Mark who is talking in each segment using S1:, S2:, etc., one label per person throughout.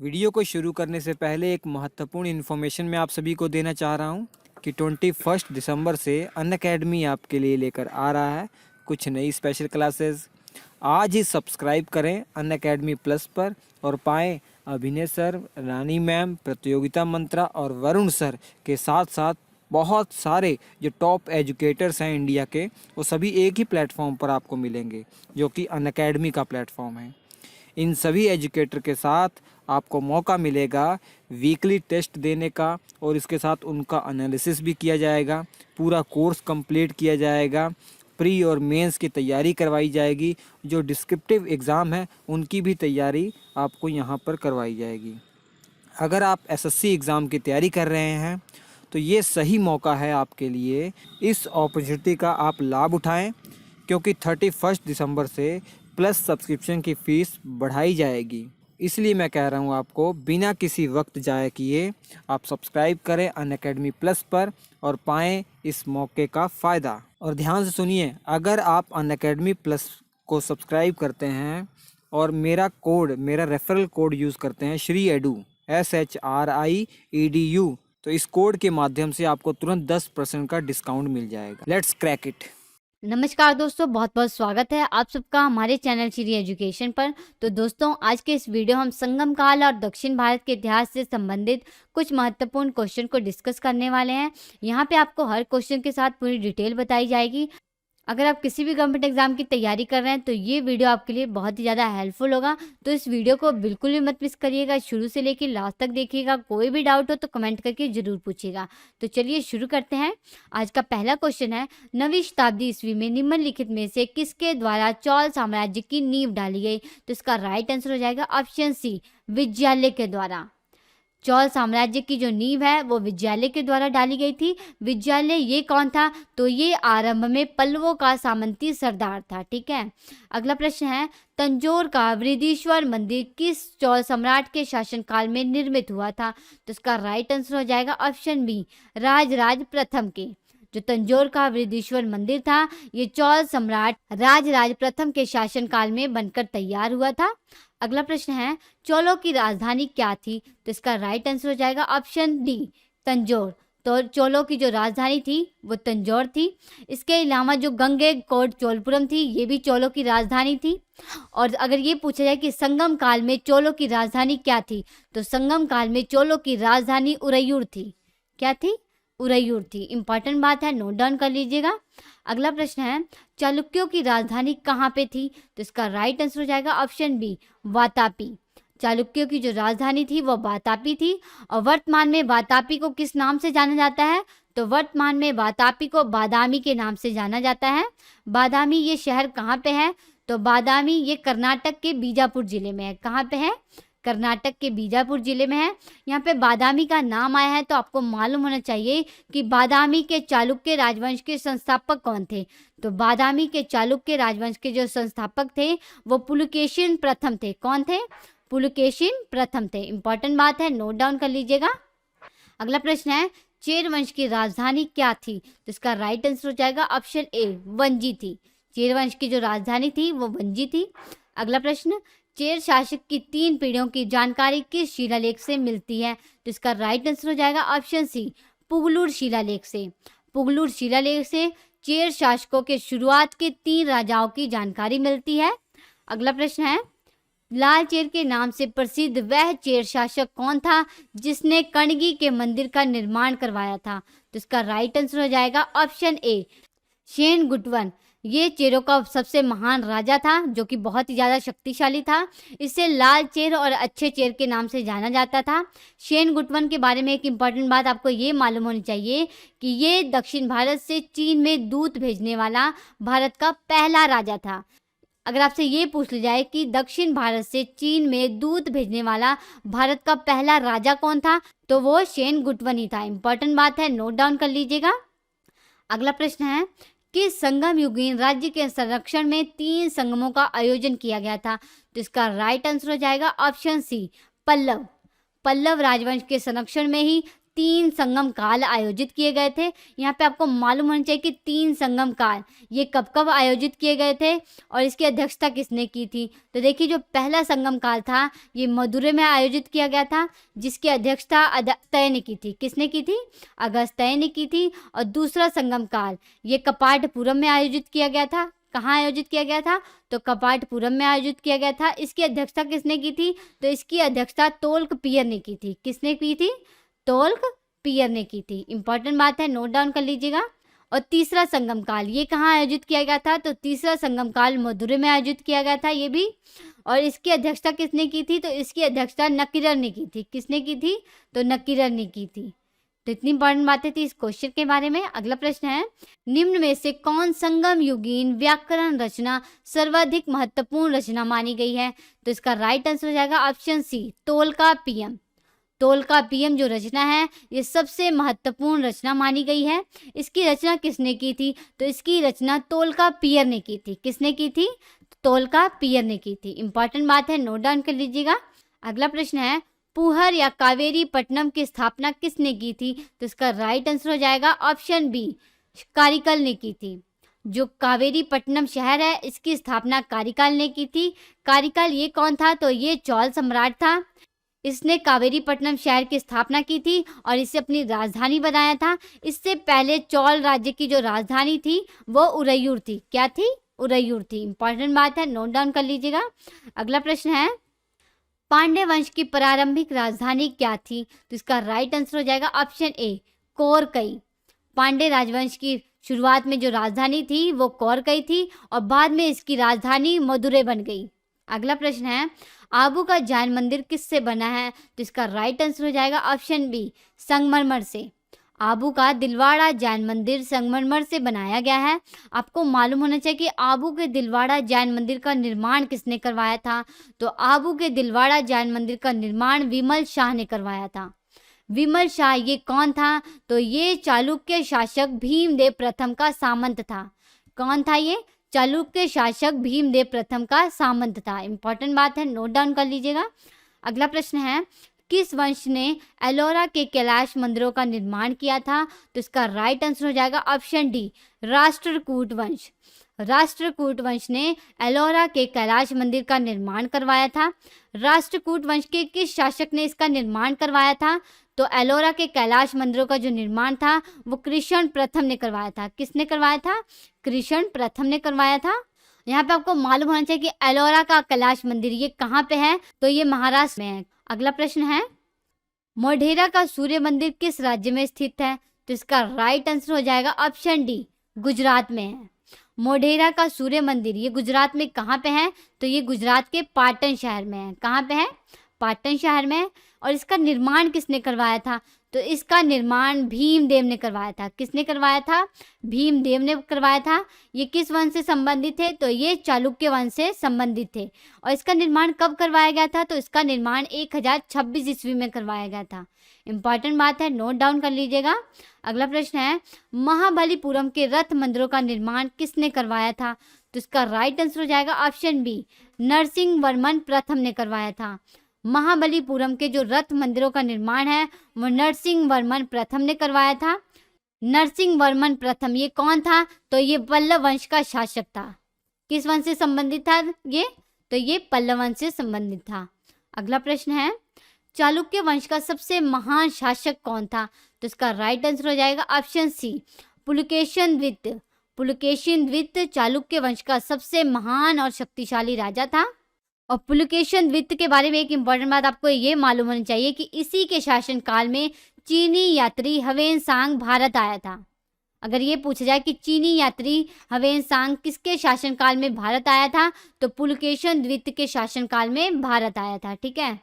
S1: Video को शुरू करने से पहले एक महत्वपूर्ण इन्फॉर्मेशन मैं आप सभी को देना चाह रहा हूं कि 21 दिसंबर से अनअकैडमी आपके लिए लेकर आ रहा है कुछ नई स्पेशल क्लासेस। आज ही सब्सक्राइब करें अनअकैडमी प्लस पर और पाएं अभिनय सर, रानी मैम, प्रतियोगिता मंत्रा और वरुण सर के साथ साथ बहुत सारे जो टॉप एजुकेटर्स हैं इंडिया के, वो सभी एक ही प्लेटफॉर्म पर आपको मिलेंगे जो कि अनअकैडमी का प्लेटफॉर्म है। इन सभी एजुकेटर के साथ आपको मौका मिलेगा वीकली टेस्ट देने का और इसके साथ उनका एनालिसिस भी किया जाएगा, पूरा कोर्स कंप्लीट किया जाएगा, प्री और मेंस की तैयारी करवाई जाएगी, जो डिस्क्रिप्टिव एग्ज़ाम है उनकी भी तैयारी आपको यहाँ पर करवाई जाएगी। अगर आप एसएससी एग्ज़ाम की तैयारी कर रहे हैं तो ये सही मौका है आपके लिए। इस अपॉर्चुनिटी का आप लाभ उठाएं क्योंकि 31 दिसंबर से प्लस सब्सक्रिप्शन की फ़ीस बढ़ाई जाएगी। इसलिए मैं कह रहा हूँ आपको बिना किसी वक्त ज़ाया किए आप सब्सक्राइब करें अनअकैडमी प्लस पर और पाएँ इस मौके का फ़ायदा। और ध्यान से सुनिए, अगर आप अनअकैडमी प्लस को सब्सक्राइब करते हैं और मेरा रेफरल कोड यूज़ करते हैं श्री एडू SHRIEDU, तो इस कोड के माध्यम से आपको तुरंत 10% का डिस्काउंट मिल जाएगा। Let's crack it.
S2: नमस्कार दोस्तों, बहुत बहुत स्वागत है आप सबका हमारे चैनल श्री एजुकेशन पर। तो दोस्तों, आज के इस वीडियो हम संगम काल और दक्षिण भारत के इतिहास से संबंधित कुछ महत्वपूर्ण क्वेश्चन को डिस्कस करने वाले हैं। यहाँ पे आपको हर क्वेश्चन के साथ पूरी डिटेल बताई जाएगी। अगर आप किसी भी गवर्नमेंट एग्जाम की तैयारी कर रहे हैं तो ये वीडियो आपके लिए बहुत ही ज़्यादा हेल्पफुल होगा। तो इस वीडियो को बिल्कुल भी मत मिस करिएगा, शुरू से लेकर लास्ट तक देखिएगा। कोई भी डाउट हो तो कमेंट करके ज़रूर पूछिएगा। तो चलिए शुरू करते हैं। आज का पहला क्वेश्चन है, 9वीं शताब्दी ईस्वी में निम्नलिखित में से किसके द्वारा चौल साम्राज्य की नींव डाली गई? तो इसका राइट आंसर हो जाएगा ऑप्शन सी, विजयालय के द्वारा। चौल साम्राज्य की जो नींव है वो विजयालय के द्वारा डाली गई थी। विजयालय ये कौन था? तो ये आरंभ में पल्लवों का सामंती सरदार था। ठीक है। अगला प्रश्न है, तंजौर का वृद्धीश्वर मंदिर किस चौल सम्राट के शासनकाल में निर्मित हुआ था? तो इसका राइट आंसर हो जाएगा ऑप्शन बी, राजराज प्रथम के। जो तंजौर का वृद्धीश्वर मंदिर था ये चौल सम्राट राजराज प्रथम के शासनकाल में बनकर तैयार हुआ था। अगला प्रश्न है, चोलों की राजधानी क्या थी? तो इसका राइट आंसर हो जाएगा ऑप्शन डी, तंजौर। तो चोलों की जो राजधानी थी वो तंजौर थी। इसके अलावा जो गंगैकोंड चोलपुरम थी ये भी चोलों की राजधानी थी। और अगर ये पूछा जाए कि संगम काल में चोलों की राजधानी क्या थी, तो संगम काल में चोलों की राजधानी उरैयूर थी। क्या थी? उरैयूर थी। इंपॉर्टेंट बात है, नोट डाउन कर लीजिएगा। अगला प्रश्न है, चालुक्यों की राजधानी कहाँ पे थी? तो इसका राइट आंसर हो जाएगा ऑप्शन बी, वातापी। चालुक्यों की जो राजधानी थी वो वातापी थी। और वर्तमान में वातापी को किस नाम से जाना जाता है? तो वर्तमान में वातापी को बादामी के नाम से जाना जाता है। बादामी ये शहर कहाँ पे है? तो बादामी ये कर्नाटक के बीजापुर जिले में है। कहाँ पे है? कर्नाटक के बीजापुर जिले में है। यहाँ पे बादामी का नाम आया है तो आपको मालूम होना चाहिए कि बादामी के चालुक्य राजवंश के संस्थापक कौन थे। तो बादामी के चालुक्य राजवंश के जो संस्थापक थे वो पुलकेशिन प्रथम थे। कौन थे? पुलकेशिन प्रथम थे। इंपॉर्टेंट बात है, नोट डाउन कर लीजिएगा। अगला प्रश्न है, चेर वंश की राजधानी क्या थी? तो इसका राइट आंसर हो जाएगा ऑप्शन ए, वंजी थी। चेर वंश की जो राजधानी थी वो वंजी थी। अगला प्रश्न, चेर शासक की 3 पीढ़ियों की जानकारी किस शिलालेख से मिलती है? तो इसका राइट आंसर हो जाएगा ऑप्शन सी, पुगलूर शिलालेख से। पुगलूर शिलालेख से चेर शासकों के शुरुआत के 3 राजाओं की जानकारी मिलती है। अगला प्रश्न है, लाल चेर के नाम से प्रसिद्ध वह चेर शासक कौन था जिसने कणगी के मंदिर का निर्माण करवाया था? तो इसका राइट आंसर हो जाएगा ऑप्शन ए, शेन-गुट्टवन। ये चेरों का सबसे महान राजा था जो कि बहुत ही ज़्यादा शक्तिशाली था। इसे लाल चेर और अच्छे चेर के नाम से जाना जाता था। शेन-गुट्टवन के बारे में एक इम्पॉर्टेंट बात आपको ये मालूम होनी चाहिए कि ये दक्षिण भारत से चीन में दूत भेजने वाला भारत का पहला राजा था। अगर आपसे ये पूछ लिया जाए कि दक्षिण भारत से चीन में दूत भेजने वाला भारत का पहला राजा कौन था, तो वो शेन-गुट्टवन ही था। इंपॉर्टेंट बात है, नोट डाउन कर लीजिएगा। अगला प्रश्न है, किस संगम युगीन राज्य के संरक्षण में 3 संगमों का आयोजन किया गया था? तो इसका राइट आंसर हो जाएगा ऑप्शन सी, पल्लव। पल्लव राजवंश के संरक्षण में ही 3 संगम काल आयोजित किए गए थे। यहाँ पे आपको मालूम होना चाहिए कि 3 संगम काल ये कब कब आयोजित किए गए थे और इसकी अध्यक्षता किसने की थी। तो देखिए जो पहला संगम काल था ये मदुरै में आयोजित किया गया था, जिसकी अध्यक्षता अगस्त्य ने की थी। किसने की थी? अगस्त्य ने की थी। और दूसरा संगम काल ये कपाटपुरम में आयोजित किया गया था। कहाँ आयोजित किया गया था? तो कपाटपुरम में आयोजित किया गया था। इसकी अध्यक्षता किसने की थी? तो इसकी अध्यक्षता तोल्काप्पियर ने की थी। किसने की थी? तोल्काप्पियर ने की थी। इंपॉर्टेंट बात है, नोट डाउन कर लीजिएगा। और तीसरा संगम काल ये कहाँ आयोजित किया गया था? तो तीसरा संगम काल मदुरै में आयोजित किया गया था ये भी। और इसकी अध्यक्षता किसने की थी? तो इसकी अध्यक्षता नक्कीरर ने की थी। किसने की थी? तो नक्कीरर ने की थी। तो इतनी इंपॉर्टेंट बातें थी इस क्वेश्चन के बारे में। अगला प्रश्न है, निम्न में से कौन संगम युगीन व्याकरण रचना सर्वाधिक महत्वपूर्ण रचना मानी गई है? तो इसका राइट आंसर हो जाएगा ऑप्शन सी, तोल्काप्पियम। तोल्काप्पियम जो रचना है ये सबसे महत्वपूर्ण रचना मानी गई है। इसकी रचना किसने की थी? तो इसकी रचना तोल्काप्पियर ने की थी। किसने की थी? तोल्काप्पियर ने की थी। इंपॉर्टेंट बात है, नोट डाउन कर लीजिएगा। अगला प्रश्न है, पुहर या कावेरी पट्टनम की स्थापना किसने की थी? तो इसका राइट आंसर हो जाएगा ऑप्शन बी, कारिकल ने की थी। जो कावेरी पट्टनम शहर है इसकी स्थापना कारिकल ने की थी। कारिकल ये कौन था? तो ये चोल सम्राट था। इसने कावेरी पट्टनम शहर की स्थापना की थी और इसे अपनी राजधानी बनाया था। इससे पहले चोल राज्य की जो राजधानी थी वो उरैयूर थी। क्या थी? उरैयूर थी। इंपॉर्टेंट बात है, नोट डाउन कर लीजिएगा। अगला प्रश्न है, पांड्य वंश की प्रारंभिक राजधानी क्या थी? तो इसका राइट आंसर हो जाएगा ऑप्शन ए, कोरकई। पांड्य राजवंश की शुरुआत में जो राजधानी थी वो कोरकई थी और बाद में इसकी राजधानी मदुरै बन गई। अगला प्रश्न है, आबू का जैन मंदिर किससे बना है? तो इसका राइट आंसर हो जाएगा ऑप्शन बी, संगमरमर से। आबू का दिलवाड़ा जैन मंदिर संगमरमर से बनाया गया है। आपको मालूम होना चाहिए कि आबू के दिलवाड़ा जैन मंदिर का निर्माण किसने करवाया था? तो आबू के दिलवाड़ा जैन मंदिर का निर्माण विमल शाह ने करवाया था। विमल शाह ये कौन था? तो ये चालुक्य शासक भीमदेव प्रथम का सामंत था। कौन था ये? चालुक्य शासक भीमदेव प्रथम का सामंत था। इंपॉर्टेंट बात है, नोट डाउन कर लीजिएगा। अगला प्रश्न है, किस वंश ने एलोरा के कैलाश मंदिरों का निर्माण किया था? तो इसका राइट आंसर हो जाएगा ऑप्शन डी, राष्ट्रकूट वंश। राष्ट्रकूट वंश ने एलोरा के कैलाश मंदिर का निर्माण करवाया था। राष्ट्रकूट वंश के किस शासक ने इसका निर्माण करवाया था? तो एलोरा के कैलाश मंदिरों का जो निर्माण था वो कृष्ण प्रथम ने करवाया था। किसने करवाया था? कृष्ण प्रथम ने करवाया था। यहाँ पे आपको मालूम होना चाहिए कि एलोरा का कैलाश मंदिर ये कहाँ पे है? तो ये महाराष्ट्र में है। अगला प्रश्न है, मोढेरा का सूर्य मंदिर किस राज्य में स्थित है? तो इसका राइट आंसर हो जाएगा ऑप्शन डी, गुजरात में है। मोढेरा का सूर्य मंदिर ये गुजरात में कहाँ पे है? तो ये गुजरात के पाटन शहर में है। कहाँ पे है? पाटन शहर में। और इसका निर्माण किसने करवाया था? तो इसका निर्माण भीमदेव ने करवाया था। किसने करवाया था? भीमदेव ने करवाया था। ये किस वंश से संबंधित थे? तो ये चालुक्य वंश से संबंधित थे। और इसका निर्माण कब करवाया गया था? तो इसका निर्माण 1026 ईस्वी में करवाया गया था। इंपॉर्टेंट बात है, नोट डाउन कर लीजिएगा। अगला प्रश्न है, महाबलीपुरम के रथ मंदिरों का निर्माण किसने करवाया था? तो इसका राइट आंसर हो जाएगा ऑप्शन बी, नरसिंह वर्मन प्रथम ने करवाया था। महाबलीपुरम के जो रथ मंदिरों का निर्माण है वो नरसिंह वर्मन प्रथम ने करवाया था। नरसिंह वर्मन प्रथम ये कौन था? तो ये पल्लव वंश का शासक था। किस वंश से संबंधित था ये? तो ये पल्लव वंश से संबंधित था। अगला प्रश्न है, चालुक्य वंश का सबसे महान शासक कौन था? तो इसका राइट आंसर हो जाएगा ऑप्शन सी, पुलकेशिन द्वितीय। पुलकेशिन द्वितीय चालुक्य वंश का सबसे महान और शक्तिशाली राजा था। और पुलकेशिन द्वितीय के बारे में एक इंपॉर्टेंट बात आपको ये मालूम होनी चाहिए कि इसी के शासन काल में चीनी यात्री ह्वेनसांग भारत आया था। अगर ये पूछा जाए कि चीनी यात्री ह्वेनसांग किसके शासनकाल में भारत आया था? तो पुलकेशिन द्वितीय के शासनकाल में भारत आया था। ठीक है,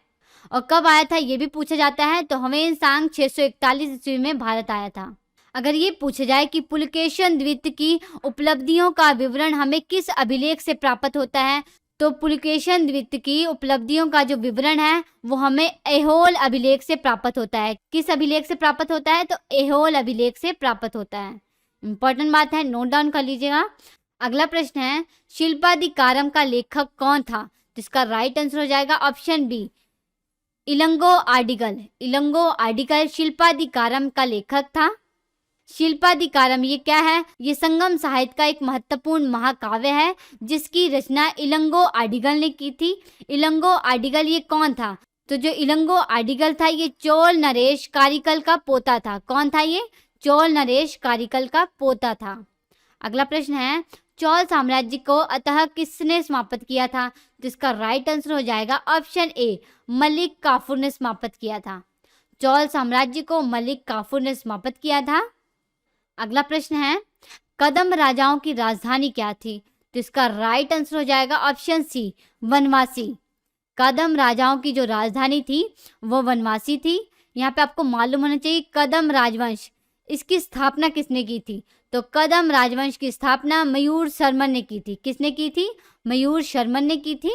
S2: और कब आया था ये भी पूछा जाता है। तो ह्वेनसांग 641 ईस्वी में भारत आया था। अगर ये पूछा जाए कि पुलकेशिन द्वितीय की उपलब्धियों का विवरण हमें किस अभिलेख से प्राप्त होता है? तो पुलकेशिन द्वितीय की उपलब्धियों का जो विवरण है वो हमें ऐहोल अभिलेख से प्राप्त होता है। किस अभिलेख से प्राप्त होता है? तो ऐहोल अभिलेख से प्राप्त होता है। इंपॉर्टेंट बात है, नोट डाउन कर लीजिएगा। अगला प्रश्न है, शिल्पाधिकारम का लेखक कौन था? जिसका राइट आंसर हो जाएगा ऑप्शन बी, इलंगो आर्डिगल। इलंगो आर्डिगल शिल्पाधिकारम का लेखक था। शिल्पाधिकारम ये क्या है? ये संगम साहित्य का एक महत्वपूर्ण महाकाव्य है जिसकी रचना इलंगो आर्डिगल ने की थी। इलंगो आर्डिगल ये कौन था? तो जो इलंगो आर्डिगल था ये चोल नरेश कारिकल का पोता था। कौन था ये? चोल नरेश कारिकल का पोता था। अगला प्रश्न है, चोल साम्राज्य को अतः किसने समाप्त किया था? तो इसका राइट आंसर हो जाएगा ऑप्शन ए, मलिक काफूर ने समाप्त किया था। चोल साम्राज्य को मलिक काफूर ने समाप्त किया था। अगला प्रश्न है, कदम राजाओं की राजधानी क्या थी? तो इसका राइट आंसर हो जाएगा ऑप्शन सी, वनवासी। कदम राजाओं की जो राजधानी थी वो वनवासी थी। यहाँ पे आपको मालूम होना चाहिए कदम राजवंश, इसकी स्थापना किसने की थी? तो कदम राजवंश की स्थापना मयूर शर्मन ने की थी। किसने की थी? मयूर शर्मन ने की थी।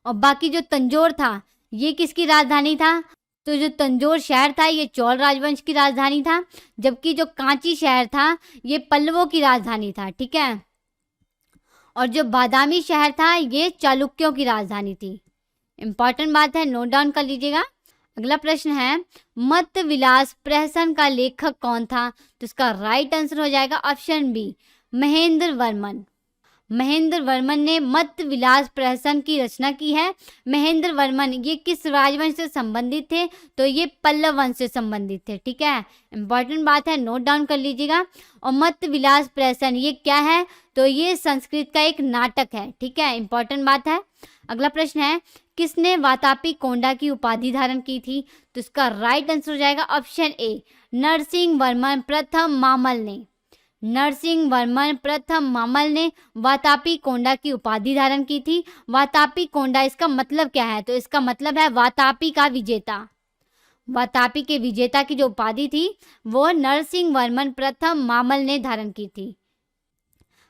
S2: और बाकी जो तंजौर था ये किसकी राजधानी था? तो जो तंजौर शहर था ये चोल राजवंश की राजधानी था, जबकि जो कांची शहर था ये पल्लवों की राजधानी था। ठीक है। और जो बादामी शहर था ये चालुक्यों की राजधानी थी। इंपॉर्टेंट बात है, नोट डाउन कर लीजिएगा। अगला प्रश्न है, मत विलास प्रहसन का लेखक कौन था? तो इसका राइट आंसर हो जाएगा ऑप्शन बी, महेंद्र वर्मन। महेंद्र वर्मन ने मत विलास प्रहसन की रचना की है। महेंद्र वर्मन ये किस राजवंश से संबंधित थे? तो ये पल्लव वंश से संबंधित थे। ठीक है, इंपॉर्टेंट बात है, नोट डाउन कर लीजिएगा। और मत विलास प्रहसन ये क्या है? तो ये संस्कृत का एक नाटक है। ठीक है, इंपॉर्टेंट बात है। अगला प्रश्न है, किसने वातापी कोंडा की उपाधि धारण की थी? तो इसका राइट आंसर हो जाएगा ऑप्शन ए, नरसिंह वर्मन प्रथम मामल ने। नरसिंह वर्मन प्रथम मामल ने वातापी कोंडा की उपाधि धारण की थी। वातापी कोंडा इसका मतलब क्या है? तो इसका मतलब है वातापी का विजेता। वातापी के विजेता की जो उपाधि थी वो नरसिंह वर्मन प्रथम मामल ने धारण की थी।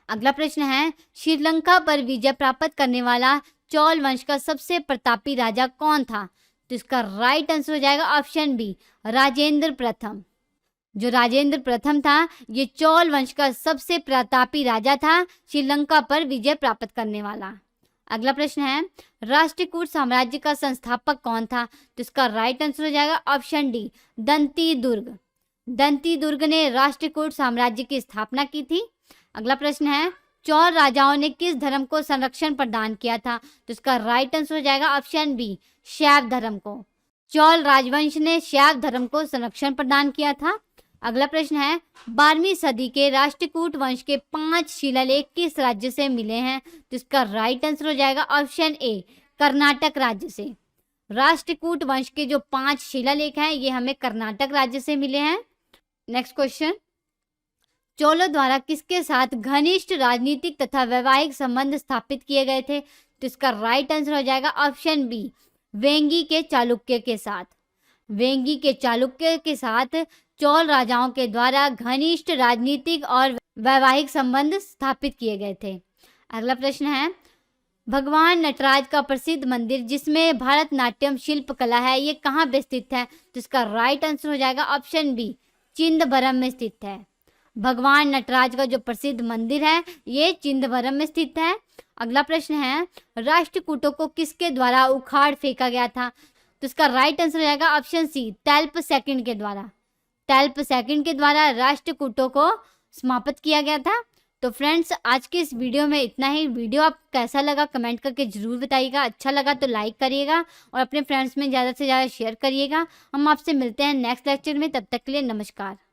S2: अगला प्रश्न है, श्रीलंका पर विजय प्राप्त करने वाला चोल वंश का सबसे प्रतापी राजा कौन था? तो इसका राइट आंसर हो जाएगा ऑप्शन बी, राजेंद्र प्रथम। जो राजेंद्र प्रथम था ये चोल वंश का सबसे प्रतापी राजा था, श्रीलंका पर विजय प्राप्त करने वाला। अगला प्रश्न है, राष्ट्रकूट साम्राज्य का संस्थापक कौन था? तो इसका राइट आंसर हो जाएगा ऑप्शन डी, दंती दुर्ग। दंती दुर्ग ने राष्ट्रकूट साम्राज्य की स्थापना की थी। अगला प्रश्न है, चोल राजाओं ने किस धर्म को संरक्षण प्रदान किया था? तो इसका राइट आंसर हो जाएगा ऑप्शन बी, शैव धर्म को। चोल राजवंश ने शैव धर्म को संरक्षण प्रदान किया था। अगला प्रश्न है, 12वीं सदी के राष्ट्रकूट वंश के 5 शिलालेख किस राज्य से मिले हैं? तो इसका राइट आंसर हो जाएगा ऑप्शन ए, कर्नाटक राज्य से। राष्ट्रकूट वंश के जो 5 शिलालेख हैं ये हमें कर्नाटक राज्य से मिले हैं। नेक्स्ट क्वेश्चन, चोलों द्वारा किसके साथ घनिष्ठ राजनीतिक तथा वैवाहिक संबंध स्थापित किए गए थे? तो इसका राइट आंसर हो जाएगा ऑप्शन बी, वेंगी के चालुक्य के साथ। वेंगी के चालुक्य के साथ चोल राजाओं के द्वारा घनिष्ठ राजनीतिक और वैवाहिक संबंध स्थापित किए गए थे। अगला प्रश्न है, भगवान नटराज का प्रसिद्ध मंदिर जिसमें भरतनाट्यम शिल्प कला है ये कहाँ पे स्थित है? तो इसका राइट आंसर हो जाएगा ऑप्शन बी, चिदंबरम में स्थित है। भगवान नटराज का जो प्रसिद्ध मंदिर है ये चिदंबरम में स्थित है। अगला प्रश्न है, राष्ट्रकूटों को किसके द्वारा उखाड़ फेंका गया था? तो इसका राइट आंसर हो जाएगा ऑप्शन सी, तैल्प सेकंड के द्वारा। तैल्प सेकंड के द्वारा राष्ट्रकूटों को समाप्त किया गया था। तो फ्रेंड्स, आज के इस वीडियो में इतना ही। वीडियो आप कैसा लगा कमेंट करके ज़रूर बताइएगा। अच्छा लगा तो लाइक करिएगा और अपने फ्रेंड्स में ज़्यादा से ज़्यादा शेयर करिएगा। हम आपसे मिलते हैं नेक्स्ट लेक्चर में, तब तक के लिए नमस्कार।